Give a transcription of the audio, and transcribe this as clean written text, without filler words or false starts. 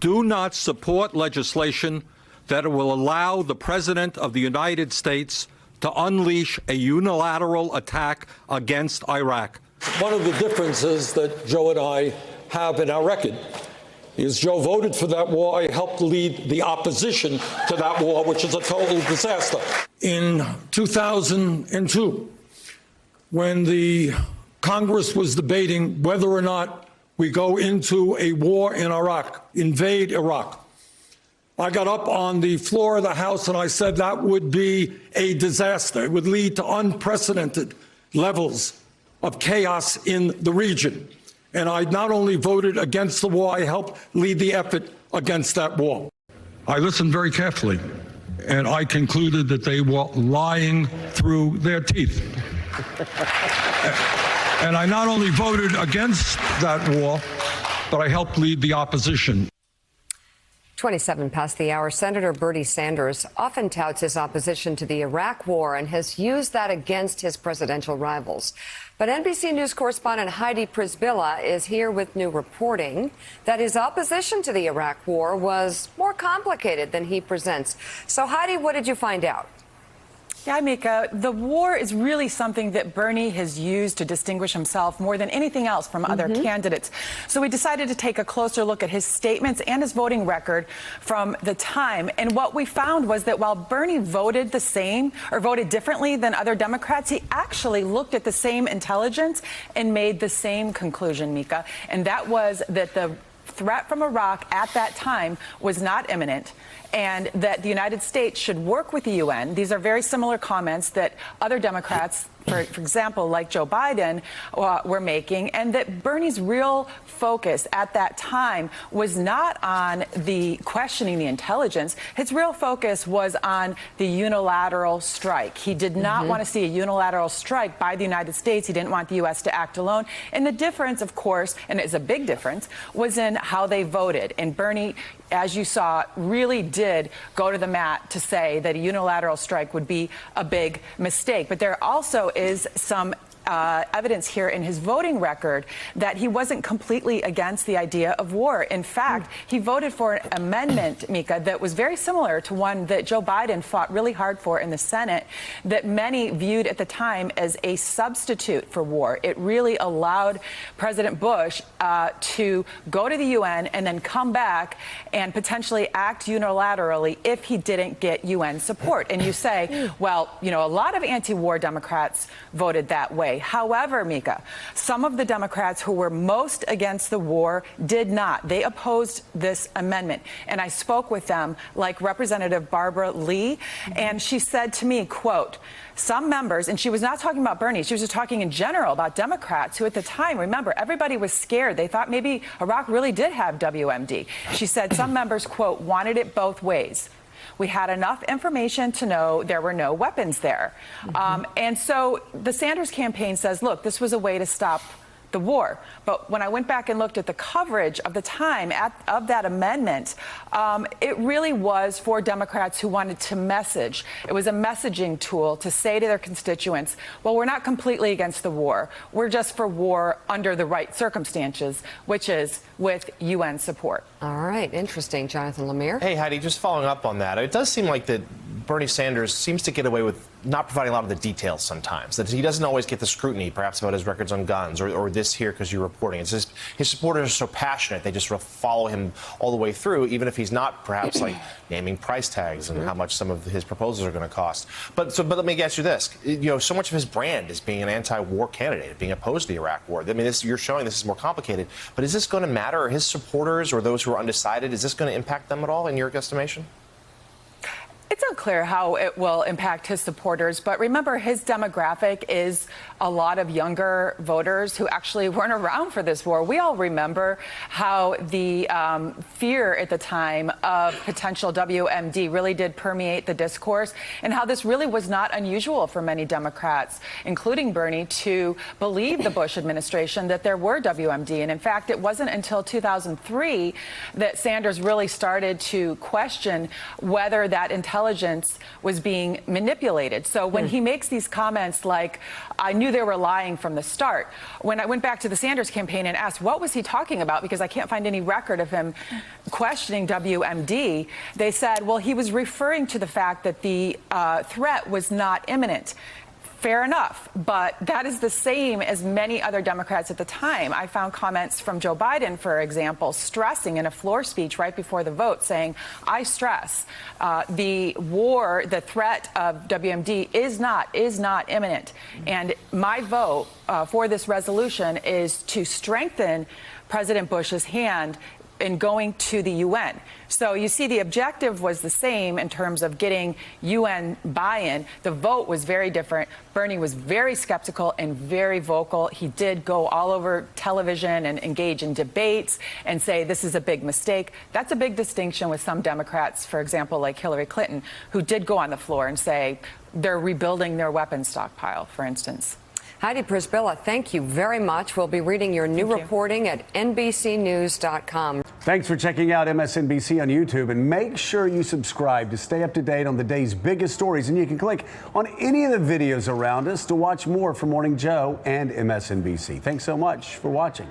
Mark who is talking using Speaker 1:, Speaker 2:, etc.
Speaker 1: do not support legislation that will allow the President of the United States to unleash a unilateral attack against Iraq.
Speaker 2: One of the differences that Joe and I have in our record is Joe voted for that war. I helped lead the opposition to that war, which is a total disaster. In 2002, when the Congress was debating whether or not we go into a war in Iraq, invade Iraq, I got up on the floor of the House and I said that would be a disaster. It would lead to unprecedented levels of chaos in the region. And I not only voted against the war, I helped lead the effort against that war. I listened very carefully, and I concluded that they were lying through their teeth. And I not only voted against that war, but I helped lead the opposition.
Speaker 3: 27 past the hour. Senator Bernie Sanders often touts his opposition to the Iraq war and has used that against his presidential rivals. But NBC News correspondent Heidi Przybyla is here with new reporting that his opposition to the Iraq war was more complicated than he presents. So, Heidi, what did you find out?
Speaker 4: Yeah, Mika, the war is really something that Bernie has used to distinguish himself more than anything else from other candidates. So we decided to take a closer look at his statements and his voting record from the time. And what we found was that while Bernie voted the same or voted differently than other Democrats, he actually looked at the same intelligence and made the same conclusion, Mika. And that was that the threat from Iraq at that time was not imminent, and that the United States should work with the UN. These are very similar comments that other Democrats, for example, like Joe Biden, were making, and that Bernie's real focus at that time was not on the questioning the intelligence. His real focus was on the unilateral strike. He did not want to see a unilateral strike by the United States. He didn't want the U.S. to act alone. And the difference, of course, and it's a big difference, was in how they voted. And Bernie, as you saw, really did go to the mat to say that a unilateral strike would be a big mistake. But there also is some evidence here in his voting record that he wasn't completely against the idea of war. In fact, he voted for an amendment, Mika, that was very similar to one that Joe Biden fought really hard for in the Senate, that many viewed at the time as a substitute for war. It really allowed President Bush to go to the UN and then come back and potentially act unilaterally if he didn't get UN support. And you say, well, you know, a lot of anti-war Democrats voted that way. However, Mika, some of the Democrats who were most against the war did not. They opposed this amendment. And I spoke with them, like Representative Barbara Lee, and she said to me, quote, some members, and she was not talking about Bernie, she was just talking in general about Democrats who at the time, remember, everybody was scared. They thought maybe Iraq really did have WMD. She said some members, quote, wanted it both ways. We had enough information to know there were no weapons there. And so the Sanders campaign says, look, this was a way to stop the war. But when I went back and looked at the coverage of the time of that amendment, it really was for Democrats who wanted to message. It was a messaging tool to say to their constituents, well, we're not completely against the war. We're just for war under the right circumstances, which is with UN support.
Speaker 3: All right. Interesting. Jonathan Lemire.
Speaker 5: Hey, Heidi, just following up on that. It does seem like that Bernie Sanders seems to get away with not providing a lot of the details sometimes, that he doesn't always get the scrutiny, perhaps about his records on guns or this here because you're reporting. It's just his supporters are so passionate, they just sort of follow him all the way through, even if he's not perhaps like naming price tags and how much some of his proposals are going to cost. But let me ask you this. You know, so much of his brand is being an anti-war candidate, being opposed to the Iraq war. I mean, you're showing this is more complicated, but is this going to matter? Are his supporters or those who are undecided, is this going to impact them at all in your estimation?
Speaker 4: It's unclear how it will impact his supporters, but remember, his demographic is a lot of younger voters who actually weren't around for this war. We all remember how the fear at the time of potential WMD really did permeate the discourse, and how this really was not unusual for many Democrats, including Bernie, to believe the Bush administration that there were WMD. And in fact, it wasn't until 2003 that Sanders really started to question whether that intelligence intelligence was being manipulated. So when he makes these comments like, I knew they were lying from the start, when I went back to the Sanders campaign and asked what was he talking about, because I can't find any record of him questioning WMD, they said, well, he was referring to the fact that the threat was not imminent. Fair enough, but that is the same as many other Democrats at the time. I found comments from Joe Biden, for example, stressing in a floor speech right before the vote, saying, I stress the war, the threat of WMD is not imminent. And my vote for this resolution is to strengthen President Bush's hand in going to the UN. So you see, the objective was the same in terms of getting UN buy-in. The vote was very different. Bernie was very skeptical and very vocal. He did go all over television and engage in debates and say this is a big mistake. That's a big distinction with some Democrats, for example, like Hillary Clinton, who did go on the floor and say they're rebuilding their weapons stockpile, for instance.
Speaker 3: Heidi Przybyla, thank you very much. We'll be reading your new reporting at NBCnews.com.
Speaker 6: Thanks for checking out MSNBC on YouTube, and make sure you subscribe to stay up to date on the day's biggest stories. And you can click on any of the videos around us to watch more from Morning Joe and MSNBC. Thanks so much for watching.